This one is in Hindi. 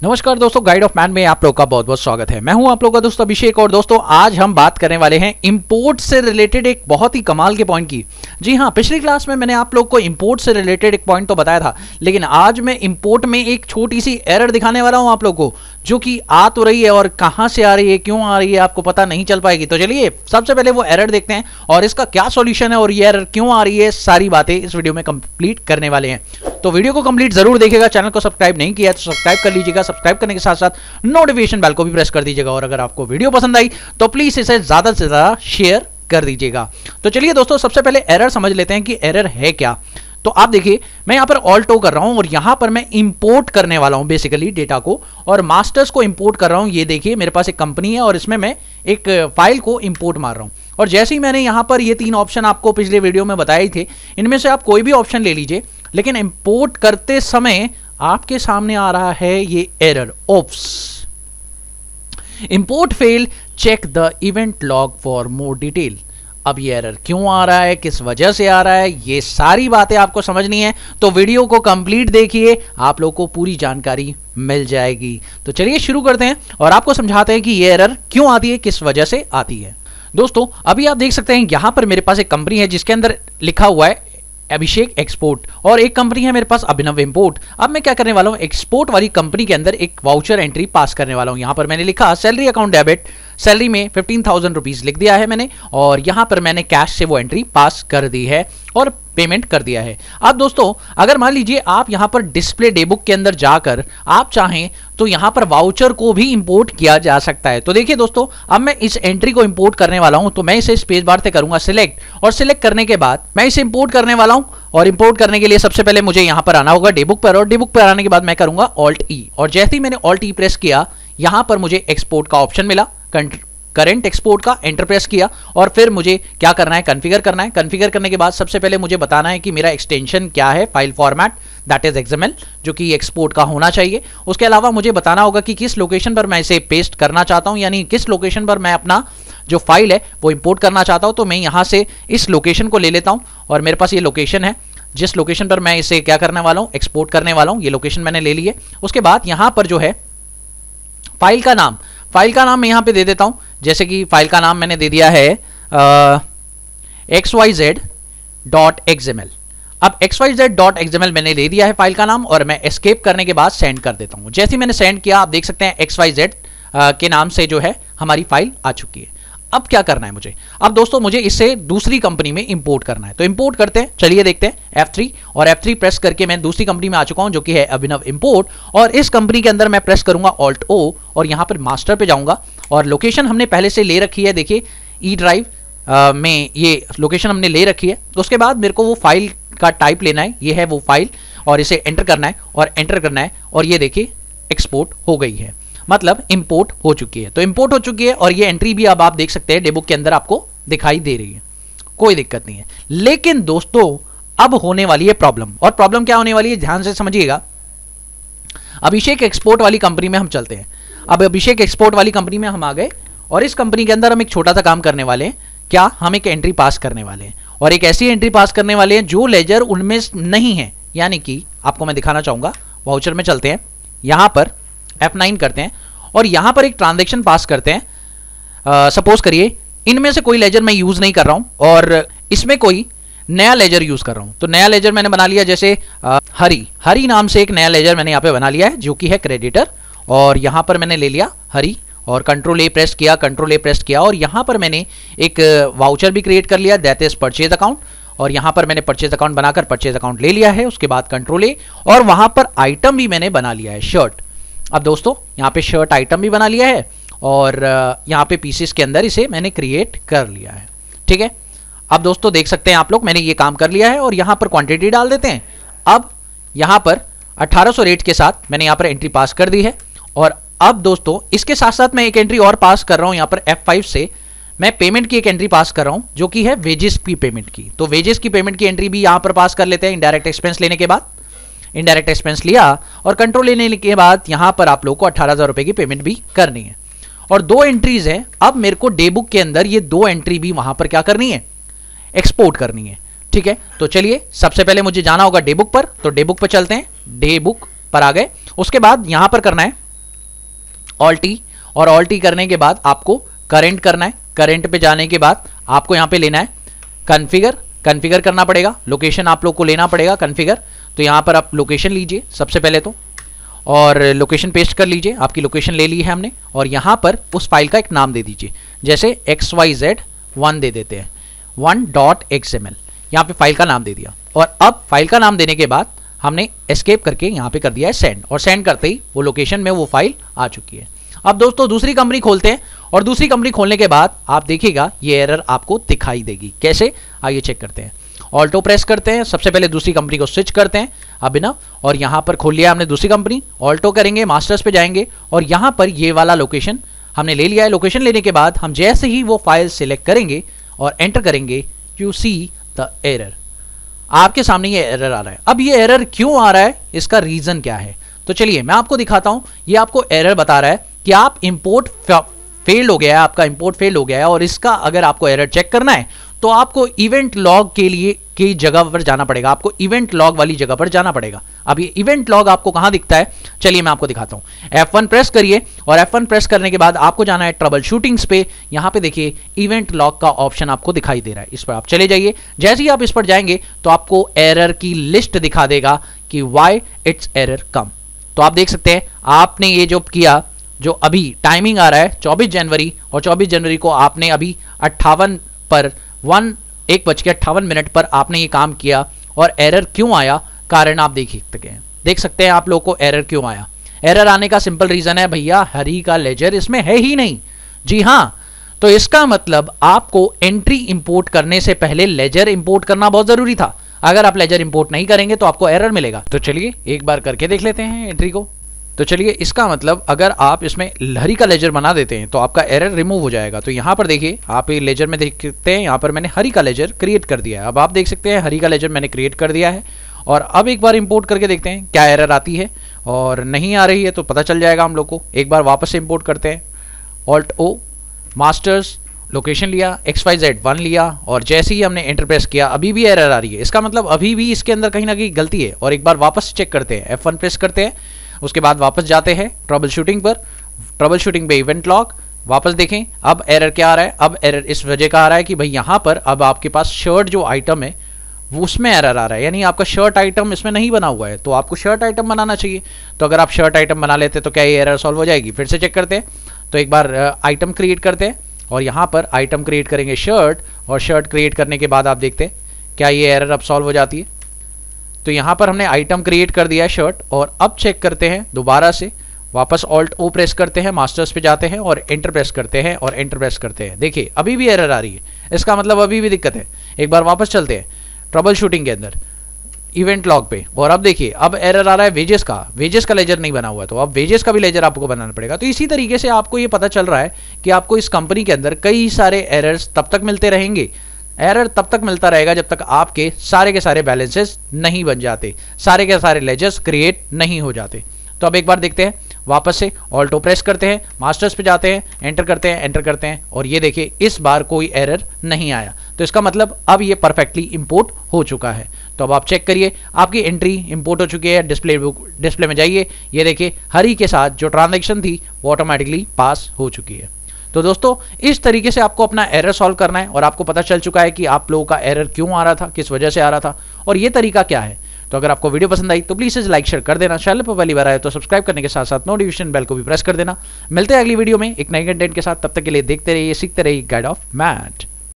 नमस्कार दोस्तों, गाइड ऑफ मैन में आप लोग का बहुत बहुत स्वागत है। मैं हूं आप लोग का दोस्त अभिषेक और दोस्तों आज हम बात करने वाले हैं इंपोर्ट से रिलेटेड एक बहुत ही कमाल के पॉइंट की। जी हां, पिछली क्लास में मैंने आप लोग को इंपोर्ट से रिलेटेड एक पॉइंट तो बताया था, लेकिन आज मैं इंपोर्ट में एक छोटी सी एरर दिखाने वाला हूं आप लोग को, जो कि आ तो रही है और कहां से आ रही है, क्यों आ रही है, आपको पता नहीं चल पाएगी। तो चलिए सबसे पहले वो एरर देखते हैं और इसका क्या सॉल्यूशन है और ये एरर क्यों आ रही है, सारी बातें इस वीडियो में कंप्लीट करने वाले हैं। तो वीडियो को कंप्लीट जरूर देखिएगा। चैनल को सब्सक्राइब नहीं किया तो सब्सक्राइब कर लीजिएगा। सब्सक्राइब करने के साथ साथ नोटिफिकेशन बेल को भी प्रेस कर दीजिएगा और अगर आपको वीडियो पसंद आई तो प्लीज इसे ज्यादा से ज्यादा शेयर कर दीजिएगा। तो चलिए दोस्तों सबसे पहले एरर समझ लेते हैं कि एरर है क्या। तो आप देखिए, मैं यहां पर ऑल्ट ओ कर रहा हूं और यहां पर मैं इंपोर्ट करने वाला हूं बेसिकली डेटा को, और मास्टर्स को इंपोर्ट कर रहा हूं। ये देखिए मेरे पास एक कंपनी है और इसमें मैं एक फाइल को इंपोर्ट मार रहा हूं। और जैसे ही मैंने यहां पर ये तीन ऑप्शन आपको पिछले वीडियो में बताए थे, इनमें से आप कोई भी ऑप्शन ले लीजिए, लेकिन इंपोर्ट करते समय आपके सामने आ रहा है ये error, oops import fail, check the event log for more detail. अब ये एरर क्यों आ रहा है, किस वजह से आ रहा है, ये सारी बातें आपको समझनी है, तो वीडियो को कंप्लीट देखिए, आप लोग को पूरी जानकारी मिल जाएगी। तो चलिए शुरू करते हैं और आपको समझाते हैं कि ये एरर क्यों आती है, किस वजह से आती है। दोस्तों अभी आप देख सकते हैं यहां पर मेरे पास एक कंपनी है जिसके अंदर लिखा हुआ है अभिषेक एक्सपोर्ट, और एक कंपनी है मेरे पास अभिनव इंपोर्ट। अब मैं क्या करने वाला हूं, एक्सपोर्ट वाली कंपनी के अंदर एक वाउचर एंट्री पास करने वाला हूं। यहां पर मैंने लिखा सैलरी अकाउंट डेबिट, सैलरी में 15,000 रुपीज लिख दिया है मैंने, और यहां पर मैंने कैश से वो एंट्री पास कर दी है और पेमेंट कर दिया है। अब दोस्तों अगर मान लीजिए आप यहां पर डिस्प्ले डेबुक के अंदर जाकर आप चाहें तो यहां पर वाउचर को भी इंपोर्ट किया जा सकता है। तो देखिए दोस्तों, अब मैं इस एंट्री को इंपोर्ट करने वाला हूं, तो मैं इसे स्पेस बार से करूंगा सिलेक्ट, और सिलेक्ट करने के बाद मैं इसे इंपोर्ट करने वाला हूं। और इंपोर्ट करने के लिए सबसे पहले मुझे यहां पर आना होगा डेबुक पर, और डेबुक पर आने के बाद मैं करूंगा ऑल्ट ई, और जैसे ही मैंने ऑल्ट ई प्रेस किया यहां पर मुझे एक्सपोर्ट का ऑप्शन मिला, करंट एक्सपोर्ट का एंटर प्रेस किया, और फिर मुझे क्या करना है, कॉन्फ़िगर करना है। कॉन्फ़िगर करने के बाद सबसे पहले मुझे बताना है कि मेरा एक्सटेंशन क्या है, file format that is XML, जो कि एक्सपोर्ट का होना चाहिए। उसके अलावा मुझे बताना होगा कि किस लोकेशन पर मैं इसे पेस्ट करना चाहता हूं, यानी किस लोकेशन पर मैं अपना जो फाइल है वो इंपोर्ट करना चाहता हूं। तो मैं यहां से इस लोकेशन को ले लेता हूं और मेरे पास ये लोकेशन है जिस लोकेशन पर मैं इसे क्या करने वाला हूं, एक्सपोर्ट करने वाला हूं। ये लोकेशन मैंने ले ली है। उसके बाद यहां पर जो है फाइल का नाम मैं यहां पे दे देता हूं, जैसे कि फाइल का नाम मैंने दे दिया है xyz.xml। अब xyz.xml मैंने ले दिया है फाइल का नाम, और मैं एस्केप करने के बाद सेंड कर देता हूं। जैसे ही मैंने सेंड किया आप देख सकते हैं xyz के नाम से जो है हमारी फाइल आ चुकी है। अब क्या करना है मुझे, अब दोस्तों मुझे इसे दूसरी कंपनी में इंपोर्ट करना है। तो इंपोर्ट करते हैं, चलिए देखते हैं F3, और F3 प्रेस करके मैं दूसरी कंपनी में आ चुका हूं जो कि है अभिनव इंपोर्ट। और इस कंपनी के अंदर मैं प्रेस करूंगा ऑल्ट ओ और यहां पर मास्टर पे जाऊंगा, और लोकेशन हमने पहले से ले रखी है, देखिए ई ड्राइव में ये लोकेशन हमने ले रखी है। तो उसके बाद मेरे को वो फाइल का टाइप लेना है, ये है वो फाइल, और इसे एंटर करना है और एंटर करना है, और ये देखिए एक्सपोर्ट हो गई है, मतलब इंपोर्ट हो चुकी है। तो इंपोर्ट हो चुकी है और ये एंट्री भी अब आप देख सकते हैं डेबुक के अंदर आपको दिखाई दे रही है, कोई दिक्कत नहीं है। लेकिन दोस्तों अब होने वाली है प्रॉब्लम, और प्रॉब्लम क्या होने वाली है ध्यान से समझिएगा। अभिषेक एक्सपोर्ट वाली कंपनी में हम चलते हैं। अब अभिषेक एक्सपोर्ट वाली कंपनी में हम आ गए, और इस कंपनी के अंदर हम एक छोटा सा काम करने वाले हैं। क्या, हम एक एंट्री पास करने वाले हैं, और एक ऐसी एंट्री पास करने वाले हैं जो लेजर उनमें नहीं है। यानी कि आपको मैं दिखाना चाहूंगा, वाउचर में चलते हैं, यहां पर F9 करते हैं और यहां पर एक ट्रांजैक्शन पास करते हैं। सपोज करिए इनमें से कोई लेजर मैं यूज नहीं कर रहा हूं और इसमें कोई नया लेजर यूज कर रहा हूं। तो नया लेजर मैंने बना लिया, जैसे हरी नाम से एक नया लेजर मैंने यहां पे बना लिया है जो कि है क्रेडिटर, और यहां पर मैंने ले लिया हरी, और कंट्रोल ए प्रेस किया, और यहां पर मैंने एक वाउचर भी क्रिएट कर लिया, दैट इज परचेज अकाउंट, और यहां पर मैंने परचेज अकाउंट बनाकर परचेज अकाउंट ले लिया है। उसके बाद कंट्रोल ए, और वहां पर आइटम भी मैंने बना लिया है, शर्ट। अब दोस्तों यहाँ पे शर्ट आइटम भी बना लिया है, और यहाँ पे पीसेस के अंदर इसे मैंने क्रिएट कर लिया है। ठीक है, अब दोस्तों देख सकते हैं आप लोग मैंने ये काम कर लिया है, और यहाँ पर क्वांटिटी डाल देते हैं। अब यहाँ पर 1800 रेट के साथ मैंने यहाँ पर एंट्री पास कर दी है, और अब दोस्तों इसके साथ साथ मैं एक एंट्री और पास कर रहा हूँ। यहाँ पर F5 से मैं पेमेंट की एक एंट्री पास कर रहा हूँ जो कि है वेजेस की पेमेंट की। तो वेजेस की पेमेंट की एंट्री भी यहाँ पर पास कर लेते हैं। इनडायरेक्ट एक्सपेंस लेने के बाद इनडायरेक्ट एक्सपेंस लिया, और कंट्रोल लेने के बाद यहां पर आप लोग को 18,000 रुपए की पेमेंट भी करनी है। और दो एंट्रीज है, अब मेरे को डेबुक के अंदर ये दो एंट्री भी वहां पर क्या करनी है, एक्सपोर्ट करनी है। ठीक है, तो चलिए सबसे पहले मुझे जाना होगा डेबुक पर, तो डेबुक पर चलते हैं, डेबुक पर आ गए। उसके बाद यहां पर करना है ऑल्ट टी, और ऑल्ट टी करने के बाद आपको करेंट करना है। करेंट पे जाने के बाद आपको यहाँ पे लेना है कॉन्फ़िगर, कॉन्फ़िगर करना पड़ेगा, लोकेशन आप लोग को लेना पड़ेगा कॉन्फ़िगर। तो यहाँ पर आप लोकेशन लीजिए सबसे पहले तो, और लोकेशन पेस्ट कर लीजिए, आपकी लोकेशन ले ली है हमने, और यहाँ पर उस फाइल का एक नाम दे दीजिए, जैसे xyz1 दे देते हैं, 1.xml, यहाँ पे फाइल का नाम दे दिया। और अब फाइल का नाम देने के बाद हमने एस्केप करके यहाँ पे कर दिया है सेंड, और सेंड करते ही वो लोकेशन में वो फाइल आ चुकी है। अब दोस्तों दूसरी कंपनी खोलते हैं, और दूसरी कंपनी खोलने के बाद आप देखिएगा ये एरर आपको दिखाई देगी। कैसे, आइए चेक करते हैं। ऑल्टो प्रेस करते हैं, सबसे पहले दूसरी कंपनी को स्विच करते हैं अभिनव, और यहाँ पर खोल लिया हमने दूसरी कंपनी। ऑल्टो करेंगे, मास्टर्स पे जाएंगे, और यहाँ पर ये वाला लोकेशन हमने ले लिया है। लोकेशन लेने के बाद हम जैसे ही वो फाइल सिलेक्ट करेंगे और एंटर करेंगे, यू सी द एरर, आपके सामने ये एरर आ रहा है। अब ये एरर क्यों आ रहा है, इसका रीजन क्या है, तो चलिए मैं आपको दिखाता हूं। ये आपको एरर बता रहा है कि आप इंपोर्ट फेल्ड हो गया है, आपका इंपोर्ट फेल्ड हो गया है, और इसका अगर आपको एरर चेक करना है तो आपको इवेंट लॉग के लिए की जगह पर जाना पड़ेगा, आपको इवेंट लॉग वाली जगह पर जाना पड़ेगा। अब ये इवेंट लॉग आपको कहां दिखता है, चलिए मैं आपको दिखाता हूं। F1 प्रेस करिए, और F1 प्रेस करने के बाद आपको जाना है ट्रबल शूटिंग्स पे। यहां पे देखिए इवेंट लॉग का ऑप्शन आपको दिखाई दे रहा है, इस पर आप चले जाइए। जैसे ही आप इस पर जाएंगे तो आपको एरर की लिस्ट दिखा देगा कि वाई इट्स एरर कम। तो आप देख सकते हैं आपने ये जो किया, जो अभी टाइमिंग आ रहा है 24 जनवरी, और 24 जनवरी को आपने अभी 58 पर 1:58 पर आपने ये काम किया, और एरर क्यों आया, कारण आप देख सकते हैं आप लोग को एरर क्यों आया। एरर आने का सिंपल रीजन है भैया, हरी का लेजर इसमें है ही नहीं। जी हाँ, तो इसका मतलब आपको एंट्री इंपोर्ट करने से पहले लेजर इंपोर्ट करना बहुत जरूरी था। अगर आप लेजर इंपोर्ट नहीं करेंगे तो आपको एरर मिलेगा। तो चलिए एक बार करके देख लेते हैं एंट्री को। तो चलिए, इसका मतलब अगर आप इसमें हरी का लेजर बना देते हैं तो आपका एरर रिमूव हो जाएगा। तो यहाँ पर देखिए, आप ये लेजर में देख सकते हैं, यहाँ पर मैंने हरी का लेजर क्रिएट कर दिया है। अब आप देख सकते हैं हरी का लेजर मैंने क्रिएट कर दिया है, और अब एक बार इंपोर्ट करके देखते हैं क्या एरर आती है, और नहीं आ रही है तो पता चल जाएगा हम लोग को। एक बार वापस से इंपोर्ट करते हैं, ऑल्ट ओ, मास्टर्स, लोकेशन लिया, xyz1 लिया, और जैसे ही हमने एंटर प्रेस किया अभी भी एरर आ रही है। इसका मतलब अभी भी इसके अंदर कहीं ना कहीं गलती है। और एक बार वापस चेक करते हैं, F1 प्रेस करते हैं, उसके बाद वापस जाते हैं ट्रबल शूटिंग पर, ट्रबल शूटिंग पे इवेंट लॉग, वापस देखें अब एरर क्या आ रहा है। अब एरर इस वजह का आ रहा है कि भाई यहाँ पर अब आपके पास शर्ट जो आइटम है वो उसमें एरर आ रहा है, यानी आपका शर्ट आइटम इसमें नहीं बना हुआ है, तो आपको शर्ट आइटम बनाना चाहिए। तो अगर आप शर्ट आइटम बना लेते तो क्या ये एरर सॉल्व हो जाएगी। फिर से चेक करते हैं, तो एक बार आइटम क्रिएट करते हैं, और यहाँ पर आइटम क्रिएट करेंगे शर्ट, और शर्ट क्रिएट करने के बाद आप देखते हैं क्या ये एरर अब सॉल्व हो जाती है। तो यहाँ पर हमने आइटम क्रिएट कर दिया है शर्ट, और अब चेक करते हैं दोबारा से, वापस ऑल्ट ओ प्रेस करते हैं, मास्टर्स पे जाते हैं और एंटर प्रेस करते हैं, और एंटर प्रेस करते हैं। देखिए अभी भी एरर आ रही है, इसका मतलब अभी भी दिक्कत है। एक बार वापस चलते हैं ट्रबल शूटिंग के अंदर, इवेंट लॉग पे, और अब देखिए अब एरर आ रहा है वेजेस का। वेजेस का लेजर नहीं बना हुआ है, तो अब वेजेस का भी लेजर आपको बनाना पड़ेगा। तो इसी तरीके से आपको ये पता चल रहा है कि आपको इस कंपनी के अंदर कई सारे एरर्स तब तक मिलते रहेंगे। एरर तब तक मिलता रहेगा जब तक आपके सारे के सारे बैलेंसेस नहीं बन जाते, सारे के सारे लेजर्स क्रिएट नहीं हो जाते। तो अब एक बार देखते हैं, वापस से ऑल्टो प्रेस करते हैं, मास्टर्स पे जाते हैं, एंटर करते हैं, एंटर करते हैं, और ये देखिए इस बार कोई एरर नहीं आया। तो इसका मतलब अब ये परफेक्टली इंपोर्ट हो चुका है। तो अब आप चेक करिए, आपकी एंट्री इंपोर्ट हो चुकी है। डिस्प्ले में जाइए, ये देखिए हरी के साथ जो ट्रांजैक्शन थी वो ऑटोमेटिकली पास हो चुकी है। तो दोस्तों इस तरीके से आपको अपना एरर सॉल्व करना है, और आपको पता चल चुका है कि आप लोगों का एरर क्यों आ रहा था, किस वजह से आ रहा था, और ये तरीका क्या है। तो अगर आपको वीडियो पसंद आई तो प्लीज इसे लाइक शेयर कर देना, चैनल पर पहली बार आए तो सब्सक्राइब करने के साथ साथ नोटिफिकेशन बेल को भी प्रेस कर देना। मिलते हैं अगली वीडियो में एक नई कंटेंट के साथ, तब तक के लिए देखते रहिए, सीखते रहिए गाइड ऑफ मैथ।